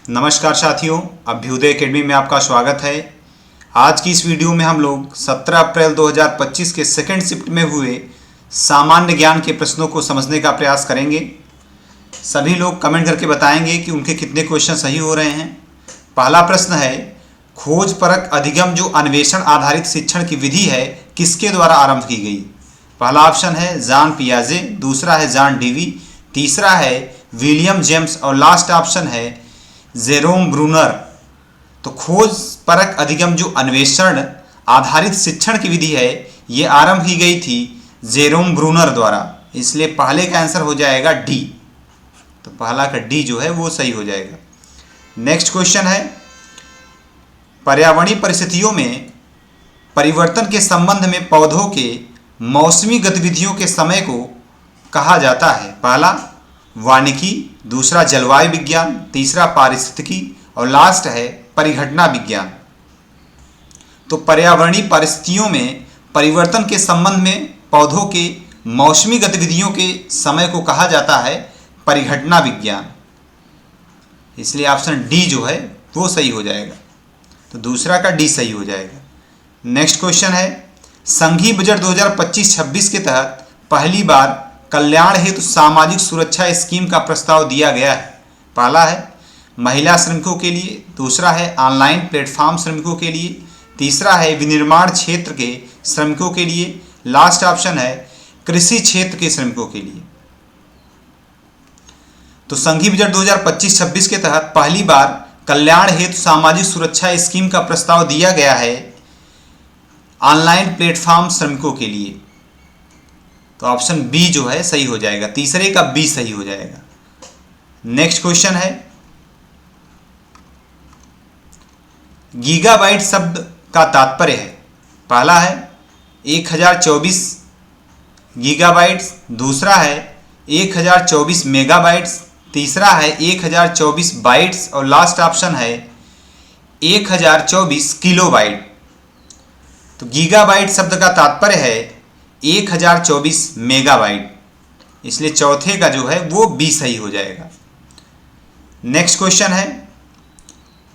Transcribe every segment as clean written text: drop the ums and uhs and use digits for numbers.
नमस्कार साथियों, अभ्युदय एकेडमी में आपका स्वागत है। आज की इस वीडियो में हम लोग 17 अप्रैल 2025 के सेकंड शिफ्ट में हुए सामान्य ज्ञान के प्रश्नों को समझने का प्रयास करेंगे। सभी लोग कमेंट करके बताएंगे कि उनके कितने क्वेश्चन सही हो रहे हैं। पहला प्रश्न है, खोज परक अधिगम जो अन्वेषण आधारित शिक्षण की विधि है किसके द्वारा आरंभ की गई। पहला ऑप्शन है जॉन पियाजे, दूसरा है जॉन डीवी, तीसरा है विलियम जेम्स और लास्ट ऑप्शन है जेरोम ब्रूनर। तो खोज परक अधिगम जो अन्वेषण आधारित शिक्षण की विधि है ये आरंभ की गई थी जेरोम ब्रूनर द्वारा, इसलिए पहले का आंसर हो जाएगा डी। तो पहला का डी जो है वो सही हो जाएगा। नेक्स्ट क्वेश्चन है, पर्यावरणीय परिस्थितियों में परिवर्तन के संबंध में पौधों के मौसमी गतिविधियों के समय को कहा जाता है। पहला वानिकी, दूसरा जलवायु विज्ञान, तीसरा पारिस्थितिकी और लास्ट है परिघटना विज्ञान। तो पर्यावरणीय परिस्थितियों में परिवर्तन के संबंध में पौधों के मौसमी गतिविधियों के समय को कहा जाता है परिघटना विज्ञान, इसलिए ऑप्शन डी जो है वो सही हो जाएगा। तो दूसरा का डी सही हो जाएगा। नेक्स्ट क्वेश्चन है, संघीय बजट 2025-26 के तहत पहली बार कल्याण हेतु सामाजिक सुरक्षा स्कीम का प्रस्ताव दिया गया है। पहला है महिला श्रमिकों के लिए, दूसरा है ऑनलाइन प्लेटफॉर्म श्रमिकों के लिए, तीसरा है विनिर्माण क्षेत्र के श्रमिकों के लिए, लास्ट ऑप्शन है कृषि क्षेत्र के श्रमिकों के लिए। तो संघीय बजट 2025-26 के तहत पहली बार कल्याण हेतु सामाजिक सुरक्षा स्कीम का प्रस्ताव दिया गया है ऑनलाइन प्लेटफॉर्म श्रमिकों के लिए। तो ऑप्शन बी जो है सही हो जाएगा, तीसरे का बी सही हो जाएगा। नेक्स्ट क्वेश्चन है, गीगाबाइट शब्द का तात्पर्य है। पहला है 1024 गीगाबाइट्स, दूसरा है 1024 मेगाबाइट्स, तीसरा है 1024 बाइट्स और लास्ट ऑप्शन है 1024 किलोबाइट। तो गीगाबाइट शब्द का तात्पर्य है 1024 मेगाबाइट, इसलिए चौथे का जो है वो बी सही हो जाएगा। नेक्स्ट क्वेश्चन है,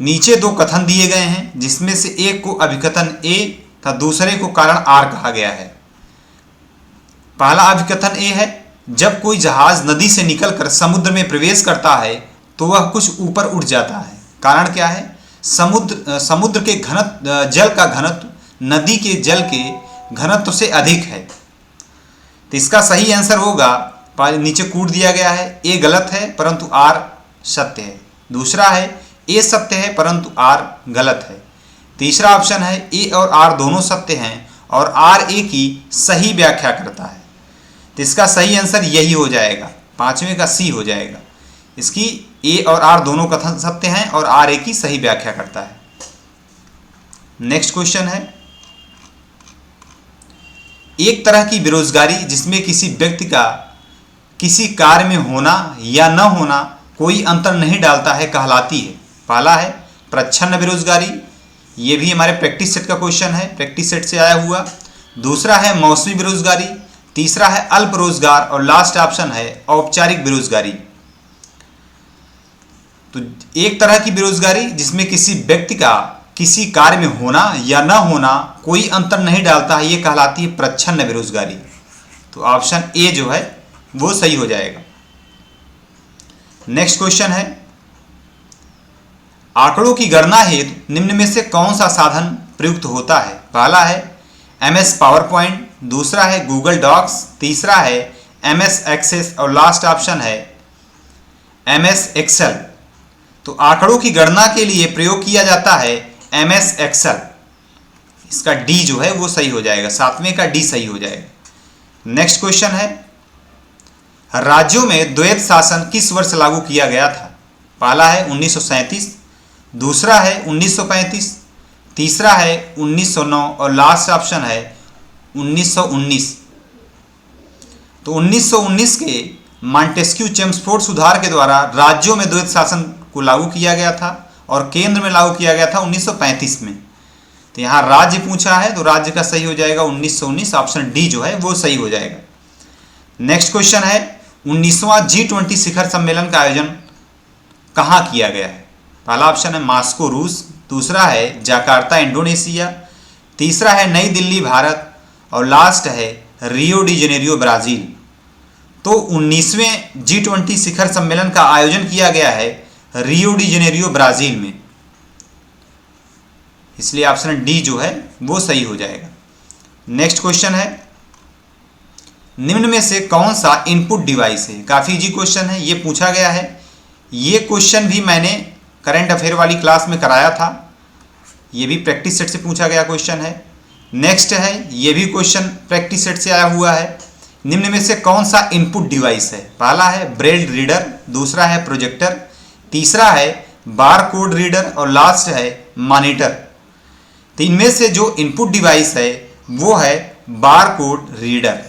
नीचे दो कथन दिए गए हैं जिसमें से एक को अभिकथन ए तथा दूसरे को कारण आर कहा गया है। पहला अभिकथन ए है, जब कोई जहाज नदी से निकलकर समुद्र में प्रवेश करता है तो वह कुछ ऊपर उठ जाता है। कारण क्या है, समुद्र के जल का घनत्व नदी के जल के घनत्व से अधिक है। तो इसका सही आंसर होगा, नीचे कूट दिया गया है, ए गलत है परंतु आर सत्य है, दूसरा है ए सत्य है परंतु आर गलत है, तीसरा ऑप्शन है ए और आर दोनों सत्य हैं और आर ए की सही व्याख्या करता है। तो इसका सही आंसर यही हो जाएगा, पांचवें का सी हो जाएगा। इसकी ए और आर दोनों कथन सत्य हैं और आर ए की सही व्याख्या करता है। नेक्स्ट क्वेश्चन है, एक तरह की बेरोजगारी जिसमें किसी व्यक्ति का किसी कार्य में होना या न होना कोई अंतर नहीं डालता है कहलाती है। पहला है प्रच्छन्न बेरोजगारी, ये भी हमारे प्रैक्टिस सेट का क्वेश्चन है, प्रैक्टिस सेट से आया हुआ। दूसरा है मौसमी बेरोजगारी, तीसरा है अल्प रोजगार और लास्ट ऑप्शन है औपचारिक बेरोजगारी। तो एक तरह की बेरोजगारी जिसमें किसी व्यक्ति का किसी कार्य में होना या न होना कोई अंतर नहीं डालता है, ये कहलाती है प्रच्छन्न बेरोजगारी। तो ऑप्शन ए जो है वो सही हो जाएगा। नेक्स्ट क्वेश्चन है, आंकड़ों की गणना हेतु निम्न में से कौन सा साधन प्रयुक्त होता है। पहला है MS पावरपॉइंट, दूसरा है गूगल डॉक्स, तीसरा है MS एक्सेस और लास्ट ऑप्शन है MS एक्सेल। तो आंकड़ों की गणना के लिए प्रयोग किया जाता है MS एक्सेल, इसका डी जो है वो सही हो जाएगा, सातवें का डी सही हो जाएगा। नेक्स्ट क्वेश्चन है, राज्यों में द्वैध शासन किस वर्ष लागू किया गया था। पहला है 1937, दूसरा है 1935, तीसरा है 1909 और लास्ट ऑप्शन है 1919। तो 1919 के मॉन्टेस्क्यू चेम्सफोर्ड सुधार के द्वारा राज्यों में द्वैध शासन को लागू किया गया था और केंद्र में लागू किया गया था 1935 में। तो यहाँ राज्य पूछा है तो राज्य का सही हो जाएगा 1919, ऑप्शन डी जो है वो सही हो जाएगा। नेक्स्ट क्वेश्चन है, 19वां G20 शिखर सम्मेलन का आयोजन कहाँ किया गया है। पहला ऑप्शन है मास्को रूस, दूसरा है जकार्ता इंडोनेशिया, तीसरा है नई दिल्ली भारत और लास्ट है रियो डी जेनेरियो ब्राज़ील। तो 19वें G20 शिखर सम्मेलन का आयोजन किया गया है रियो डी जेनेरियो ब्राज़ील में, इसलिए ऑप्शन डी जो है वो सही हो जाएगा। नेक्स्ट क्वेश्चन है, निम्न में से कौन सा इनपुट डिवाइस है? काफ़ी इजी क्वेश्चन है, ये पूछा गया है। ये क्वेश्चन भी मैंने करंट अफेयर वाली क्लास में कराया था, ये भी प्रैक्टिस सेट से पूछा गया क्वेश्चन है। नेक्स्ट है, ये भी क्वेश्चन प्रैक्टिस सेट से आया हुआ है। निम्न में से कौन सा इनपुट डिवाइस है? पहला है ब्रेल रीडर, दूसरा है प्रोजेक्टर, तीसरा है बारकोड रीडर और लास्ट है मॉनिटर। तो इनमें से जो इनपुट डिवाइस है वो है बारकोड रीडर,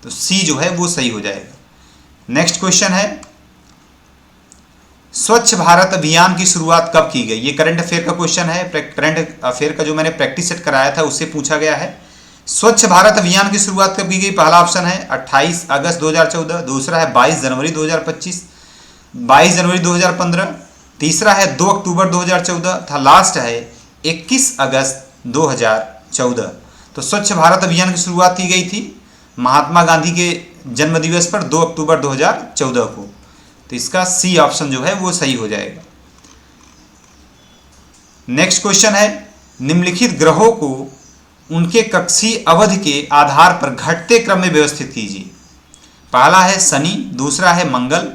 तो सी जो है वो सही हो जाएगा। नेक्स्ट क्वेश्चन है, स्वच्छ भारत अभियान की शुरुआत कब की गई? ये करंट अफेयर का क्वेश्चन है, करंट अफेयर का जो मैंने प्रैक्टिस सेट कराया था उससे पूछा गया है। स्वच्छ भारत अभियान की शुरुआत कब की गई? पहला ऑप्शन है 28 अगस्त 2014, दूसरा है 22 जनवरी 2025, 22 जनवरी 2015, तीसरा है 2 अक्टूबर 2014 था, लास्ट है 21 अगस्त 2014। तो स्वच्छ भारत अभियान की शुरुआत की गई थी महात्मा गांधी के जन्म दिवस पर 2 अक्टूबर 2014 को, तो इसका सी ऑप्शन जो है वो सही हो जाएगा। नेक्स्ट क्वेश्चन है, निम्नलिखित ग्रहों को उनके कक्षीय अवधि के आधार पर घटते क्रम में व्यवस्थित कीजिए। पहला है शनि, दूसरा है मंगल,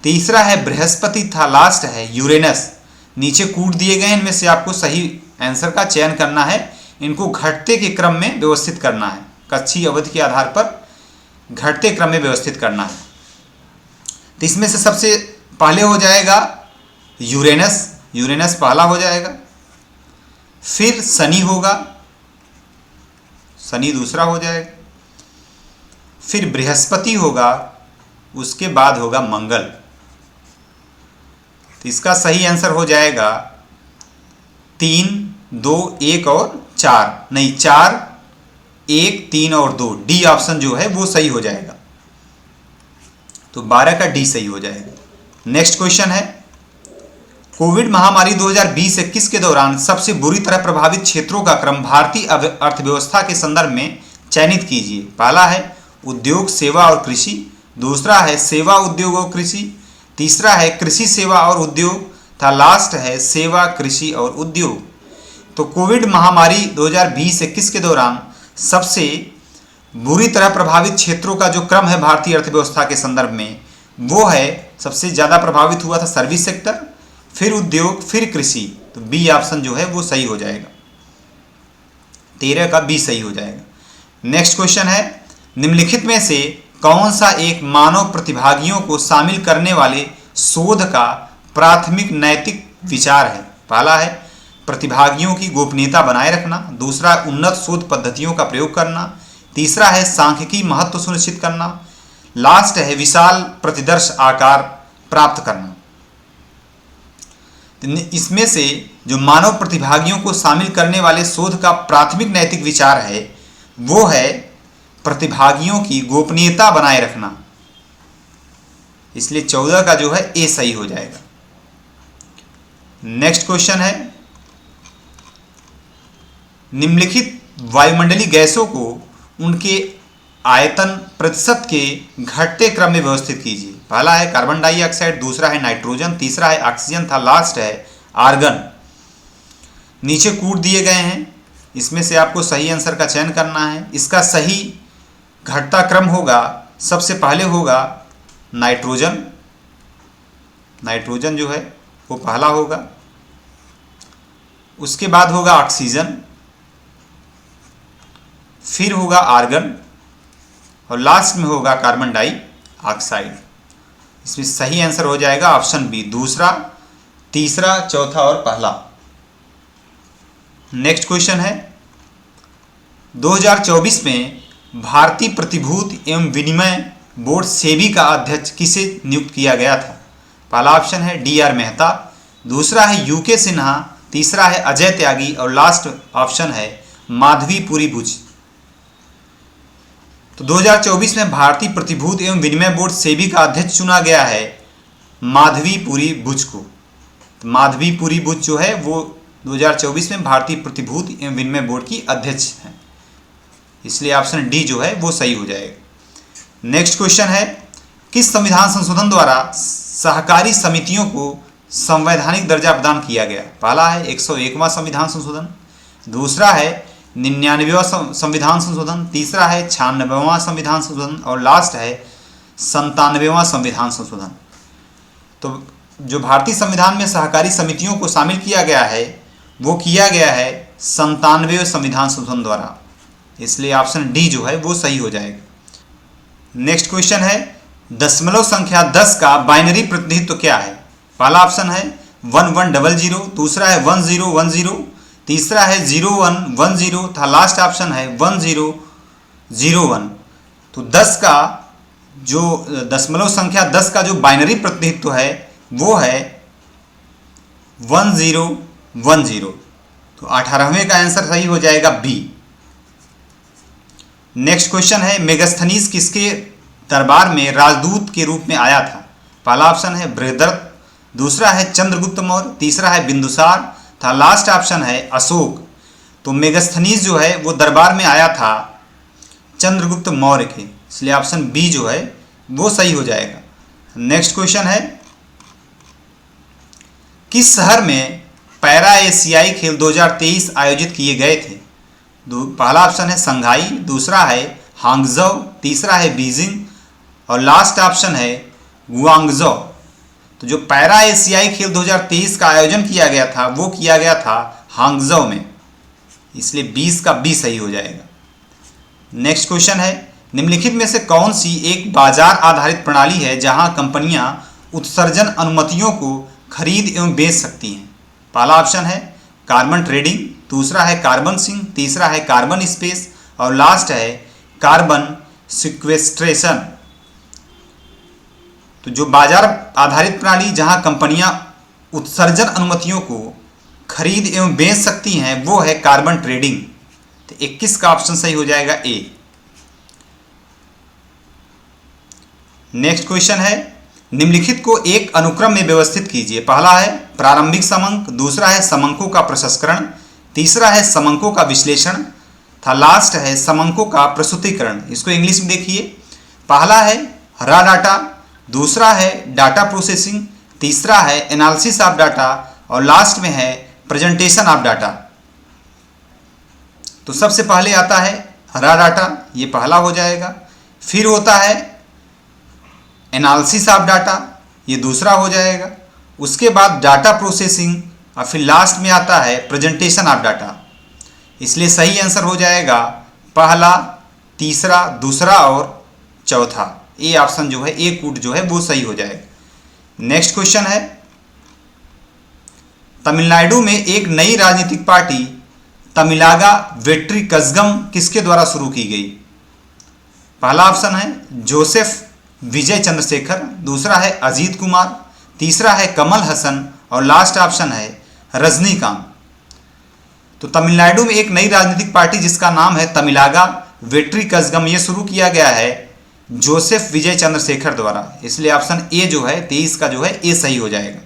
तीसरा है बृहस्पति था, लास्ट है यूरेनस। नीचे कूट दिए गए, इनमें से आपको सही आंसर का चयन करना है, इनको घटते के क्रम में व्यवस्थित करना है, कक्षीय अवधि के आधार पर घटते क्रम में व्यवस्थित करना है। तो इसमें से सबसे पहले हो जाएगा यूरेनस, यूरेनस पहला हो जाएगा, फिर शनि होगा, शनि दूसरा हो जाएगा, फिर बृहस्पति होगा, उसके बाद होगा मंगल। तो इसका सही आंसर हो जाएगा 3, 2, 1 और 4, नहीं 4, 1, 3 और 2, डी ऑप्शन जो है वो सही हो जाएगा। तो 12 का डी सही हो जाएगा। नेक्स्ट क्वेश्चन है, कोविड महामारी 2020-21 के दौरान सबसे बुरी तरह प्रभावित क्षेत्रों का क्रम भारतीय अर्थव्यवस्था के संदर्भ में चयनित कीजिए। पहला है उद्योग, सेवा और कृषि, दूसरा है सेवा, उद्योग और कृषि, तीसरा है कृषि, सेवा और उद्योग था, लास्ट है सेवा, कृषि और उद्योग। तो कोविड महामारी 2020-21 के दौरान सबसे बुरी तरह प्रभावित क्षेत्रों का जो क्रम है भारतीय अर्थव्यवस्था के संदर्भ में, वो है सबसे ज़्यादा प्रभावित हुआ था सर्विस सेक्टर, फिर उद्योग, फिर कृषि। तो बी ऑप्शन जो है वो सही हो जाएगा, 13 का बी सही हो जाएगा। नेक्स्ट क्वेश्चन है, निम्नलिखित में से कौन सा एक मानव प्रतिभागियों को शामिल करने वाले शोध का प्राथमिक नैतिक विचार है? पहला है प्रतिभागियों की गोपनीयता बनाए रखना, दूसरा उन्नत शोध पद्धतियों का प्रयोग करना, तीसरा है सांख्यिकी महत्व सुनिश्चित करना, लास्ट है विशाल प्रतिदर्श आकार प्राप्त करना। इसमें से जो मानव प्रतिभागियों को शामिल करने वाले शोध का प्राथमिक नैतिक विचार है वो है प्रतिभागियों की गोपनीयता बनाए रखना, इसलिए 14 का जो है ए सही हो जाएगा। नेक्स्ट क्वेश्चन है, निम्नलिखित वायुमंडलीय गैसों को उनके आयतन प्रतिशत के घटते क्रम में व्यवस्थित कीजिए। पहला है कार्बन डाइऑक्साइड, दूसरा है नाइट्रोजन, तीसरा है ऑक्सीजन था, लास्ट है आर्गन। नीचे कूट दिए गए हैं, इसमें से आपको सही आंसर का चयन करना है। इसका सही घटता क्रम होगा, सबसे पहले होगा नाइट्रोजन, नाइट्रोजन जो है वो पहला होगा, उसके बाद होगा ऑक्सीजन, फिर होगा आर्गन और लास्ट में होगा कार्बन डाइऑक्साइड। इसमें सही आंसर हो जाएगा ऑप्शन बी, दूसरा, तीसरा, चौथा और पहला। नेक्स्ट क्वेश्चन है, 2024 में भारतीय प्रतिभूति एवं विनिमय बोर्ड सेबी का अध्यक्ष किसे नियुक्त किया गया था? पहला ऑप्शन है डी.आर. मेहता, दूसरा है यूके सिन्हा, तीसरा है अजय त्यागी और लास्ट ऑप्शन है माधवीपुरी बुच। तो 2024 में भारतीय प्रतिभूति एवं विनिमय बोर्ड सेबी का अध्यक्ष चुना गया है माधवीपुरी बुच को। तो माधवीपुरी बुच जो है वो 2024 में भारतीय प्रतिभूति एवं विनिमय बोर्ड की अध्यक्ष हैं, इसलिए ऑप्शन डी जो है वो सही हो जाएगा। नेक्स्ट क्वेश्चन है, किस संविधान संशोधन द्वारा सहकारी समितियों को संवैधानिक दर्जा प्रदान किया गया? पहला है 101वां संविधान संशोधन, दूसरा है 99वां संविधान संशोधन, तीसरा है 96वां संविधान संशोधन और लास्ट है 97वां संविधान संशोधन। तो जो भारतीय संविधान में सहकारी समितियों को शामिल किया गया है वो किया गया है 97वें संविधान संशोधन द्वारा, इसलिए ऑप्शन डी जो है वो सही हो जाएगा। नेक्स्ट क्वेश्चन है, दशमलव संख्या 10 का बाइनरी प्रतिनिधित्व क्या है? पहला ऑप्शन है 1100, दूसरा है 1010, तीसरा है 0110 तथा लास्ट ऑप्शन है 1001। तो 10 का जो दशमलव संख्या 10 का जो बाइनरी प्रतिनिधित्व है वो है 1010। तो 18वें का आंसर सही हो जाएगा बी। नेक्स्ट क्वेश्चन है, मेगास्थनीज किसके दरबार में राजदूत के रूप में आया था? पहला ऑप्शन है बृहदरथ, दूसरा है चंद्रगुप्त मौर्य, तीसरा है बिंदुसार था, लास्ट ऑप्शन है अशोक। तो मेगास्थनीज जो है वो दरबार में आया था चंद्रगुप्त मौर्य के, इसलिए ऑप्शन बी जो है वो सही हो जाएगा। नेक्स्ट क्वेश्चन है, किस शहर में पैरा एशियाई खेल 2023 आयोजित किए गए थे? पहला ऑप्शन है संघाई, दूसरा है हांगझो, तीसरा है बीजिंग और लास्ट ऑप्शन है गुआंगझो। तो जो पैरा एशियाई खेल 2023 का आयोजन किया गया था वो किया गया था हांगझो में, इसलिए 20 का बी सही हो जाएगा। नेक्स्ट क्वेश्चन है, निम्नलिखित में से कौन सी एक बाजार आधारित प्रणाली है जहां कंपनियां उत्सर्जन अनुमतियों को खरीद एवं बेच सकती हैं? पहला ऑप्शन है कार्बन ट्रेडिंग, दूसरा है कार्बन सिंक, तीसरा है कार्बन स्पेस और लास्ट है कार्बन सिक्वेस्ट्रेशन। तो जो बाजार आधारित प्रणाली जहां कंपनियां उत्सर्जन अनुमतियों को खरीद एवं बेच सकती हैं वो है कार्बन ट्रेडिंग। तो 21 का ऑप्शन सही हो जाएगा ए। नेक्स्ट क्वेश्चन है, निम्नलिखित को एक अनुक्रम में व्यवस्थित कीजिए। पहला है प्रारंभिक समंक, दूसरा है समंकों का प्रसंस्करण, तीसरा है समंकों का विश्लेषण था, लास्ट है समंकों का प्रस्तुतिकरण। इसको इंग्लिश में देखिए, पहला है रॉ डाटा, दूसरा है डाटा प्रोसेसिंग, तीसरा है एनालिसिस ऑफ डाटा और लास्ट में है प्रेजेंटेशन ऑफ डाटा। तो सबसे पहले आता है रॉ डाटा, ये पहला हो जाएगा, फिर होता है एनालिसिस ऑफ डाटा, ये दूसरा हो जाएगा, उसके बाद डाटा प्रोसेसिंग और फिर लास्ट में आता है प्रेजेंटेशन ऑफ डाटा। इसलिए सही आंसर हो जाएगा पहला, तीसरा, दूसरा और चौथा। ए ऑप्शन जो है, ए कूट जो है वो सही हो जाएगा। नेक्स्ट क्वेश्चन है, तमिलनाडु में एक नई राजनीतिक पार्टी तमिलागा वेट्री कज़गम किसके द्वारा शुरू की गई? पहला ऑप्शन है जोसेफ विजय चंद्रशेखर, दूसरा है अजीत कुमार, तीसरा है कमल हसन और लास्ट ऑप्शन है रजनीकांत। तो तमिलनाडु में एक नई राजनीतिक पार्टी जिसका नाम है तमिलागा वेट्री कज़गम, ये शुरू किया गया है जोसेफ विजय चंद्रशेखर द्वारा, इसलिए ऑप्शन ए जो है 23 का जो है ए सही हो जाएगा।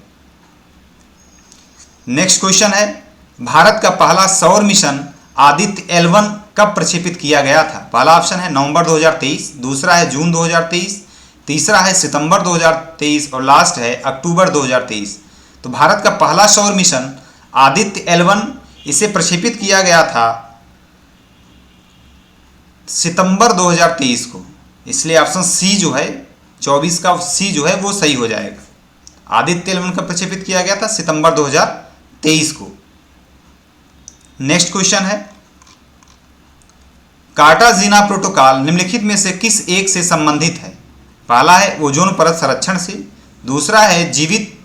नेक्स्ट क्वेश्चन है, भारत का पहला सौर मिशन आदित्य L1 कब प्रक्षेपित किया गया था? पहला ऑप्शन है नवंबर 2023, दूसरा है जून 2023, तीसरा है सितंबर 2023 और लास्ट है अक्टूबर 2023। तो भारत का पहला सौर मिशन आदित्य L1 इसे प्रक्षेपित किया गया था सितंबर 2023 को, इसलिए ऑप्शन सी जो है 24 का सी जो है वो सही हो जाएगा। आदित्य L1 का प्रक्षेपित किया गया था सितंबर 2023 को। नेक्स्ट क्वेश्चन है, कार्टाजीना प्रोटोकॉल निम्नलिखित में से किस एक से संबंधित है? पहला है ओजोन परत संरक्षण से, दूसरा है जीवित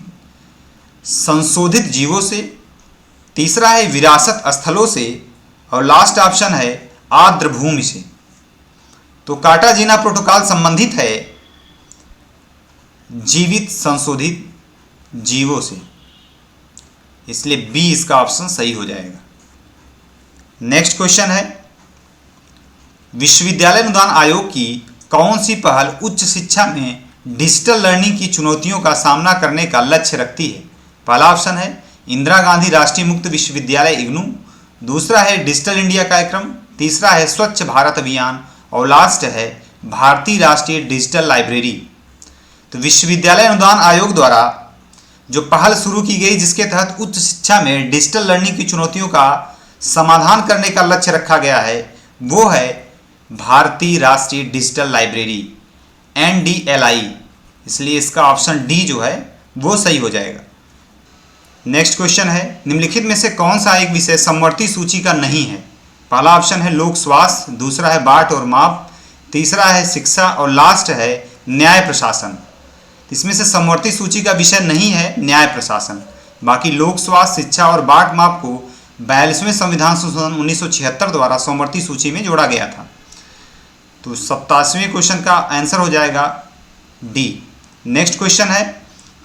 संशोधित जीवों से, तीसरा है विरासत स्थलों से और लास्ट ऑप्शन है आर्द्र भूमि से। तो कार्टाजीना प्रोटोकॉल संबंधित है जीवित संशोधित जीवों से, इसलिए बी इसका ऑप्शन सही हो जाएगा। नेक्स्ट क्वेश्चन है, विश्वविद्यालय अनुदान आयोग की कौन सी पहल उच्च शिक्षा में डिजिटल लर्निंग की चुनौतियों का सामना करने का लक्ष्य रखती है? पहला ऑप्शन है इंदिरा गांधी राष्ट्रीय मुक्त विश्वविद्यालय इग्नू, दूसरा है डिजिटल इंडिया कार्यक्रम, तीसरा है स्वच्छ भारत अभियान और लास्ट है भारतीय राष्ट्रीय डिजिटल लाइब्रेरी। तो विश्वविद्यालय अनुदान आयोग द्वारा जो पहल शुरू की गई जिसके तहत उच्च शिक्षा में डिजिटल लर्निंग की चुनौतियों का समाधान करने का लक्ष्य रखा गया है वो है भारतीय राष्ट्रीय डिजिटल लाइब्रेरी NDLI, इसलिए इसका ऑप्शन डी जो है वो सही हो जाएगा। नेक्स्ट क्वेश्चन है निम्नलिखित में से कौन सा एक विषय समवर्ती सूची का नहीं है? पहला ऑप्शन है लोक स्वास्थ्य, दूसरा है बाट और माप, तीसरा है शिक्षा और लास्ट है न्याय प्रशासन। इसमें से समवर्ती सूची का विषय नहीं है न्याय प्रशासन, बाकी लोक स्वास्थ्य, शिक्षा और बाट माप को 42वें संविधान संशोधन 1976 द्वारा समवर्ती सूची में जोड़ा गया था। तो 87वें क्वेश्चन का आंसर हो जाएगा डी। नेक्स्ट क्वेश्चन है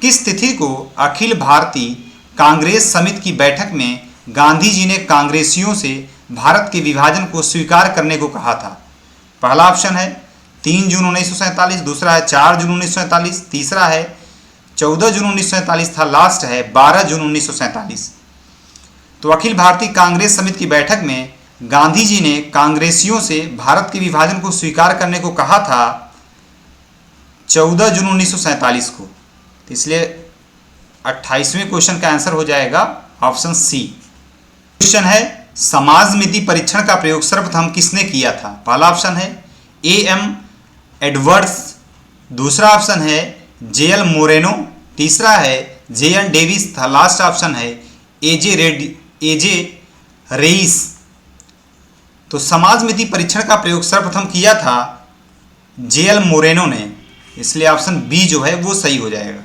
किस तिथि को अखिल भारतीय कांग्रेस समिति की बैठक में गांधी जी ने कांग्रेसियों से भारत के विभाजन को स्वीकार करने को कहा था? पहला ऑप्शन है 3 जून 1947, दूसरा है 4 जून 1947, तीसरा है 14 जून 1947 था, लास्ट है 12 जून 1947। तो अखिल भारतीय कांग्रेस समिति की बैठक में गांधी जी ने कांग्रेसियों से भारत के विभाजन को स्वीकार करने को कहा था 14 जून 1947 को। तो इसलिए 28वें क्वेश्चन का आंसर हो जाएगा ऑप्शन सी। क्वेश्चन है समाजमिति परीक्षण का प्रयोग सर्वप्रथम किसने किया था? पहला ऑप्शन है AM एडवर्ड्स, दूसरा ऑप्शन है JL मोरेनो, तीसरा है JN डेविस था, लास्ट ऑप्शन है AJ रेइस। तो समाजमिति परीक्षण का प्रयोग सर्वप्रथम किया था JL मोरेनो ने, इसलिए ऑप्शन बी जो है वो सही हो जाएगा।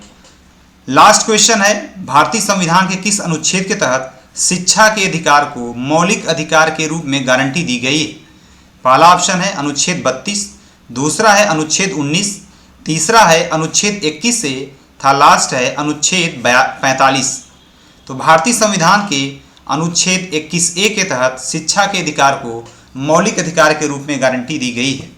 लास्ट क्वेश्चन है भारतीय संविधान के किस अनुच्छेद के तहत शिक्षा के अधिकार को मौलिक अधिकार के रूप में गारंटी दी गई है? पहला ऑप्शन है अनुच्छेद 32, दूसरा है अनुच्छेद 19, तीसरा है अनुच्छेद 21 से था, लास्ट है अनुच्छेद 45। तो भारतीय संविधान के अनुच्छेद 21A के तहत शिक्षा के अधिकार को मौलिक अधिकार के रूप में गारंटी दी गई है।